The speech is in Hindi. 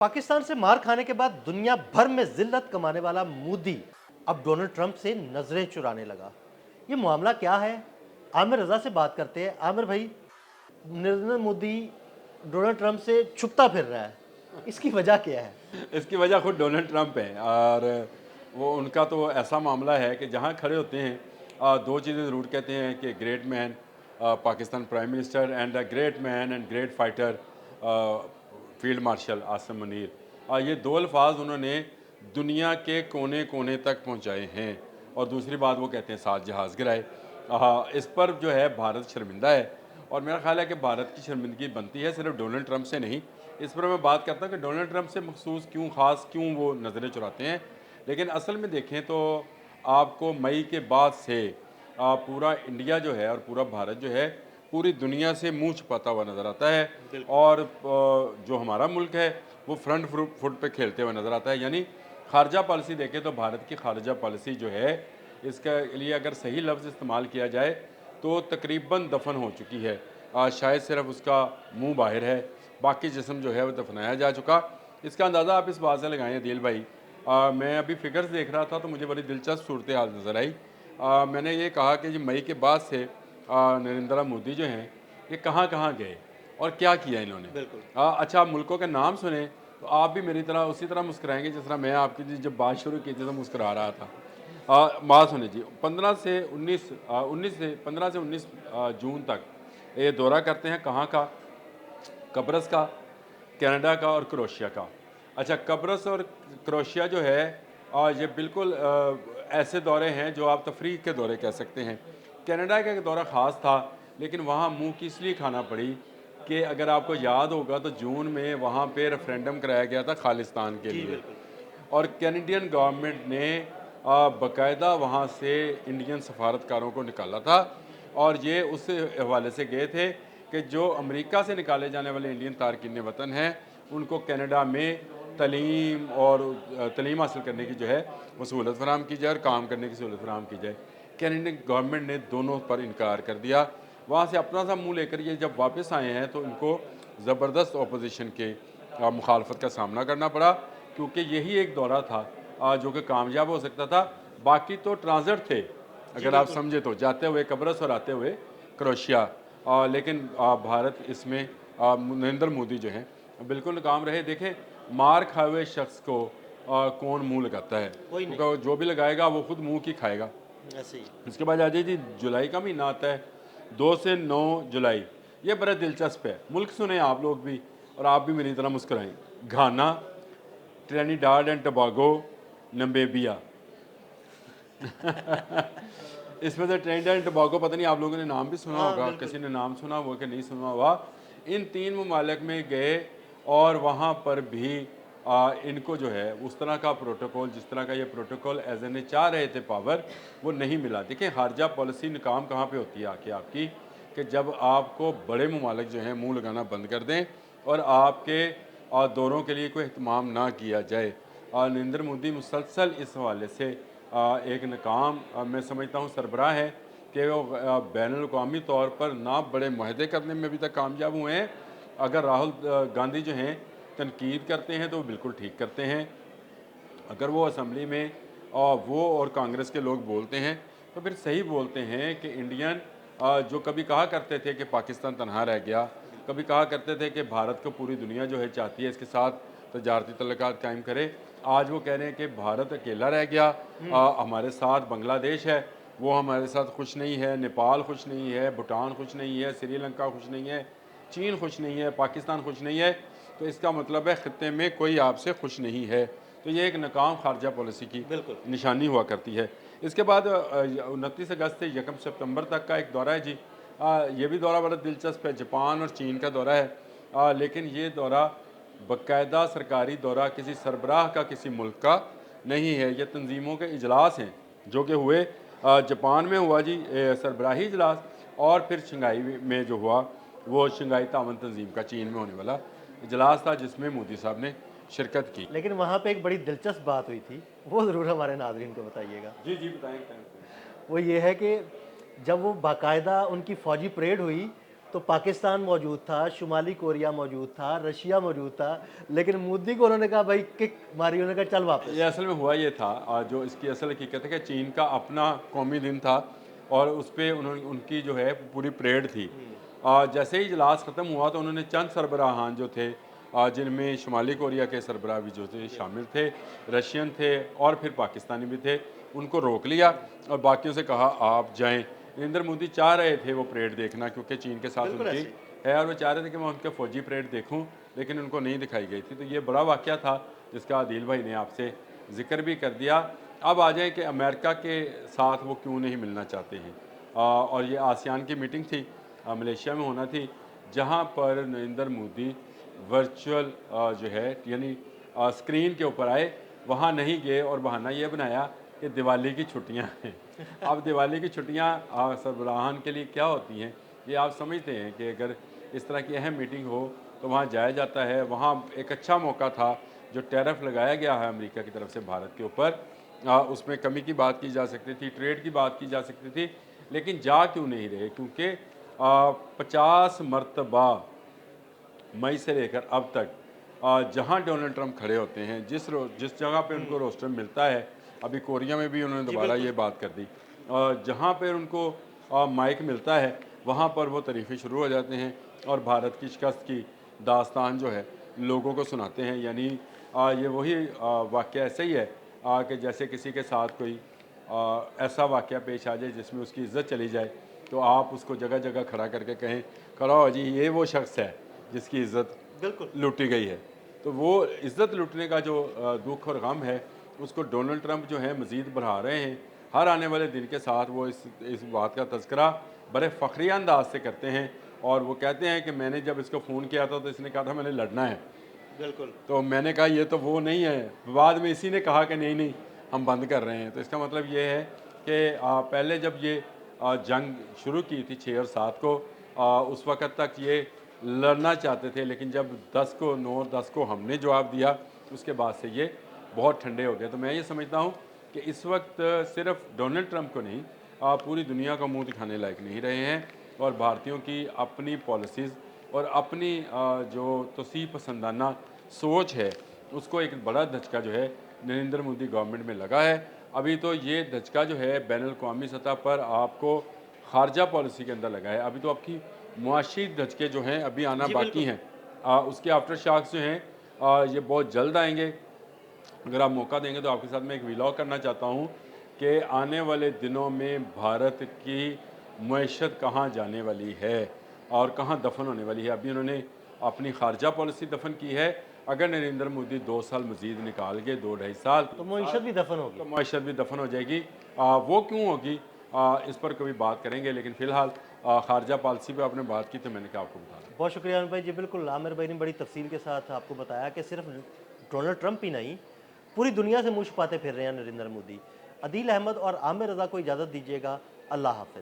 पाकिस्तान से मार खाने के बाद दुनिया भर में जिल्लत कमाने वाला मोदी अब डोनाल्ड ट्रंप से नजरें चुराने लगा। ये मामला क्या है? आमिर रजा से बात करते हैं। आमिर भाई, नरेंद्र मोदी डोनाल्ड ट्रंप से छुपता फिर रहा है, इसकी वजह क्या है? इसकी वजह खुद डोनाल्ड ट्रंप है। और वो उनका तो ऐसा मामला है कि जहाँ खड़े होते हैं दो चीज़ें ज़रूर कहते हैं कि great man Pakistan prime minister and a great man and great fighter field marshal Asim Munir. ये दो अल्फाज उन्होंने दुनिया के कोने कोने तक पहुँचाए हैं। और दूसरी बात वो कहते हैं 7 जहाज़ गिराए। इस पर जो है भारत शर्मिंदा है। और मेरा ख्याल है कि भारत की शर्मिंदगी बनती है सिर्फ डोनाल्ड ट्रंप से नहीं। इस पर मैं बात करता हूँ कि डोनाल्ड ट्रंप से मखसूस क्यों, ख़ास क्यों वो नज़रें चुराते हैं। लेकिन असल में देखें तो आपको मई के बाद से पूरा इंडिया जो है और पूरा भारत जो है पूरी दुनिया से मुंह छुपाता हुआ नज़र आता है। और जो हमारा मुल्क है वो फ्रंट फुट पे खेलते हुए नज़र आता है। यानी खारजा पॉलिसी देखें तो भारत की खारजा पॉलिसी जो है, इसके लिए अगर सही लफ्ज़ इस्तेमाल किया जाए तो तकरीबन दफन हो चुकी है। शायद सिर्फ उसका मुंह बाहर है, बाकी जिस्म जो है वो दफनाया जा चुका। इसका अंदाज़ा आप इस बात से लगाएं दिल भाई। मैं अभी फिगर्स देख रहा था तो मुझे बड़ी दिलचस्प सूरत हाल नज़र आई। मैंने ये कहा कि जो मई के बाद से नरेंद्र मोदी जो हैं ये कहाँ कहाँ गए और क्या किया इन्होंने। बिल्कुल। अच्छा, आप मुल्कों के नाम सुने तो आप भी मेरी तरह उसी तरह मुस्कुराएंगे जिस तरह मैं आपकी जब बात शुरू की थी तो मुस्कुरा रहा था। बात सुने जी, 19 से 15 से 19 जून तक ये दौरा करते हैं। कहाँ का? कब्रस का, कनाडा का और क्रोएशिया का। अच्छा, कब्रस और क्रोएशिया जो है ये बिल्कुल ऐसे दौरे हैं जो आप तफरीह के दौरे कह सकते हैं। कनाडा का एक दौरा ख़ास था, लेकिन वहाँ मुँह की इसलिए खाना पड़ी कि अगर आपको याद होगा तो जून में वहाँ पे रेफरेंडम कराया गया था खालिस्तान के जी लिए। बिल्कुल। और कैनेडियन गवर्नमेंट ने बाकायदा वहाँ से इंडियन सफारतकारों को निकाला था। और ये उस हवाले से गए थे कि जो अमेरिका से निकाले जाने वाले इंडियन तारकीन वतन हैं उनको कनाडा में तलीम और तलीम हासिल करने की जो है वो सहूलत फराम की जाए और काम करने की सहूलत फराम की जाए। कैनेडियन गवर्नमेंट ने दोनों पर इनकार कर दिया। वहाँ से अपना सा मुँह लेकर ये जब वापस आए हैं तो इनको ज़बरदस्त अपोजिशन के मुखालफत का सामना करना पड़ा, क्योंकि यही एक दौरा था जो कि कामयाब हो सकता था। बाकी तो ट्रांजिट थे, जी अगर आप बिल्कुल। समझे तो, जाते हुए कब्रस और आते हुए क्रोएशिया। लेकिन भारत इसमें नरेंद्र मोदी जो हैं बिल्कुल नाकाम रहे। देखें, मार खाए हुए शख्स को कौन मुंह लगाता है, कोई नहीं। क्योंकि जो भी लगाएगा वो खुद मुंह की खाएगा। ऐसे ही। इसके बाद आ जाइए जी, जुलाई का महीना आता है, 2 से 9 जुलाई। ये बड़ा दिलचस्प है। मुल्क सुने आप लोग भी और आप भी मेरी तरह मुस्कुराएं। घाना, ट्रिनिडाड एंड टोबागो, नमीबिया। इसमें से ट्रिनिडाड एंड टोबागो पता नहीं आप लोगों ने नाम भी सुना हाँ होगा, बिल्कुल। किसी ने नाम सुना हुआ कि नहीं सुना हुआ। इन 3 ममालिक में गए और वहाँ पर भी इनको जो है उस तरह का प्रोटोकॉल, जिस तरह का ये प्रोटोकॉल एज एन ए चाह रहे थे पावर, वो नहीं मिला। देखिए, खारजा पॉलिसी नाकाम कहाँ पे होती है आके आपकी, कि जब आपको बड़े ममालिक जो हैं मुंह लगाना बंद कर दें और आपके दौरों के लिए कोई अहतमाम ना किया जाए। नरेंद्र मोदी मुसलसल इस हवाले से एक नाकाम मैं समझता हूँ सरबराह है कि वो बैनुल-अक़वामी तौर पर ना बड़े मुआहदे करने में अभी तक कामयाब हुए हैं। अगर राहुल गांधी जो हैं तनकीद करते हैं तो वो बिल्कुल ठीक करते हैं। अगर वो असम्बली में वो और कांग्रेस के लोग बोलते हैं तो फिर सही बोलते हैं कि इंडियन जो कभी कहा करते थे कि पाकिस्तान तनहा रह गया, कभी कहा करते थे कि भारत को पूरी दुनिया जो है चाहती है इसके साथ तजारती तल्लुकात कायम करे, आज वो कह रहे हैं कि भारत अकेला रह गया। हमारे साथ बांग्लादेश है, वो हमारे साथ खुश नहीं है, नेपाल खुश नहीं है, भूटान खुश नहीं है, श्रीलंका खुश नहीं है, चीन खुश नहीं है, पाकिस्तान खुश नहीं है। तो इसका मतलब है ख़ित्ते में कोई आपसे खुश नहीं है। तो ये एक नाकाम खारजा पॉलिसी की बिल्कुल। निशानी हुआ करती है। इसके बाद 29 अगस्त से 1 सितंबर तक का एक दौरा है जी। ये भी दौरा बड़ा दिलचस्प है, जापान और चीन का दौरा है। लेकिन ये दौरा बाकायदा सरकारी दौरा किसी सरबराह का किसी मुल्क का नहीं है। ये तंजीमों के इजलास हैं जो कि हुए। जापान में हुआ जी सरबराही इजलास, और फिर शंघाई में जो हुआ वो शंघाई तावन तंजीम का चीन में होने वाला इजलास था, जिसमें मोदी साहब ने शिरकत की। लेकिन वहाँ पे एक बड़ी दिलचस्प बात हुई थी, वो ज़रूर हमारे नाज़रीन को बताइएगा। जी जी, बताएं बताएं। वो ये है कि जब वो बाकायदा उनकी फ़ौजी परेड हुई तो पाकिस्तान मौजूद था, शुमाली कोरिया मौजूद था, रशिया मौजूद था, लेकिन मोदी को उन्होंने कहा भाई किक मारी, उन्होंने कहा चल वापस। ये असल में हुआ ये था, जो इसकी असल हकीकत है कि चीन का अपना कौमी दिन था और उस पे उन्होंने उनकी जो है पूरी परेड थी। जैसे ही इजलास ख़त्म हुआ तो उन्होंने चंद सरबराहान जो थे, जिनमें शुमाली कोरिया के सरबराह भी जो थे शामिल थे, रशियन थे और फिर पाकिस्तानी भी थे, उनको रोक लिया और बाकियों से कहा आप जाएं। नरेंद्र मोदी चाह रहे थे वो परेड देखना, क्योंकि चीन के साथ बिल्कुल उनकी ऐसे है और वो चाह रहे थे कि मैं उनके फ़ौजी परेड देखूं, लेकिन उनको नहीं दिखाई गई थी। तो ये बड़ा वाक़या था जिसका आदिल भाई ने आपसे ज़िक्र भी कर दिया। अब आ जाएँ कि अमेरिका के साथ वो क्यों नहीं मिलना चाहते हैं। और ये आसियान की मीटिंग थी, मलेशिया में होना थी, जहाँ पर नरेंद्र मोदी वर्चुअल जो है यानी स्क्रीन के ऊपर आए, वहाँ नहीं गए और बहाना ये बनाया कि दिवाली की छुट्टियाँ हैं। अब दिवाली की छुट्टियाँ सरबराहान के लिए क्या होती हैं, ये आप समझते हैं कि अगर इस तरह की अहम मीटिंग हो तो वहाँ जाया जाता है। वहाँ एक अच्छा मौका था, जो टैरिफ लगाया गया है अमेरिका की तरफ से भारत के ऊपर, उसमें कमी की बात की जा सकती थी, ट्रेड की बात की जा सकती थी, लेकिन जा क्यों नहीं रहे? क्योंकि 50 मरतबा मई से लेकर अब तक जहां डोनाल्ड ट्रंप खड़े होते हैं, जिस जगह पे उनको रोस्टर मिलता है, अभी कोरिया में भी उन्होंने जी दोबारा बिल्कुल। ये बात कर दी, जहां पर उनको माइक मिलता है वहां पर वो तारीफ़ें शुरू हो जाते हैं और भारत की शिकस्त की दास्तान जो है लोगों को सुनाते हैं। यानी ये वही वाक़या ऐसा ही है कि जैसे किसी के साथ कोई ऐसा वाक़या पेश आ जाए जिसमें उसकी इज़्ज़त चली जाए, तो आप उसको जगह जगह खड़ा करके कहें, खड़ा हो जी, ये वो शख्स है जिसकी इज़्ज़त बिल्कुल। लूटी गई है। तो वो इज़्ज़त लूटने का जो दुख और गम है, उसको डोनाल्ड ट्रंप जो है मज़ीद बढ़ा रहे हैं। हर आने वाले दिन के साथ वो इस बात का तज़किरा बड़े फ़ख्रिया अंदाज से करते हैं और वो कहते हैं कि मैंने जब इसको फ़ोन किया था तो इसने कहा था मैंने लड़ना है। बिल्कुल। तो मैंने कहा ये तो वो नहीं है। बाद में इसी ने कहा कि नहीं नहीं, हम बंद कर रहे हैं। तो इसका मतलब ये है कि पहले जब ये जंग शुरू की थी 6 और 7 को, उस वक़्त तक ये लड़ना चाहते थे, लेकिन जब 10 को 9 और 10 को हमने जवाब दिया, उसके बाद से ये बहुत ठंडे हो गए। तो मैं ये समझता हूँ कि इस वक्त सिर्फ डोनाल्ड ट्रंप को नहीं, पूरी दुनिया का मुंह दिखाने लायक नहीं रहे हैं और भारतीयों की अपनी पॉलिसीज़ और अपनी जो तोसी पसंदाना सोच है, उसको एक बड़ा धचका जो है नरेंद्र मोदी गवर्नमेंट में लगा है। अभी तो ये धचका जो है बैनुल अक़वामी सतह पर आपको खारजा पॉलिसी के अंदर लगा है। अभी तो आपकी मुआशी धचके जो हैं अभी आना जी बाकी बिल्कुल। हैं। उसके आफ्टर शॉक्स जो हैं ये बहुत जल्द आएंगे। अगर आप मौका देंगे तो आपके साथ मैं एक व्लॉग करना चाहता हूँ कि आने वाले दिनों में भारत की मईशत कहाँ जाने वाली है और कहाँ दफन होने वाली है। अभी उन्होंने अपनी खारजा पॉलिसी दफन की है। अगर नरेंद्र मोदी 2 साल मजीद निकाल के 2 ढाई साल तो मईशत भी दफन होगी। तो मईशत भी दफन हो जाएगी। वो क्यों होगी, इस पर कभी बात करेंगे, लेकिन फ़िलहाल खारजा पॉलिसी पर आपने बात की तो मैंने कहा आपको बता दें। बहुत शुक्रिया आमिर भाई। जी बिल्कुल, आमिर भाई ने बड़ी तफसील के साथ आपको बताया कि सिर्फ डोनाल्ड ट्रंप ही नहीं, पूरी दुनिया से मुँह छुपाते फिर रहे हैं नरेंद्र मोदी। अदील अहमद और आमिर रज़ा को इजाज़त दीजिएगा। अल्लाह हाफ़िज़।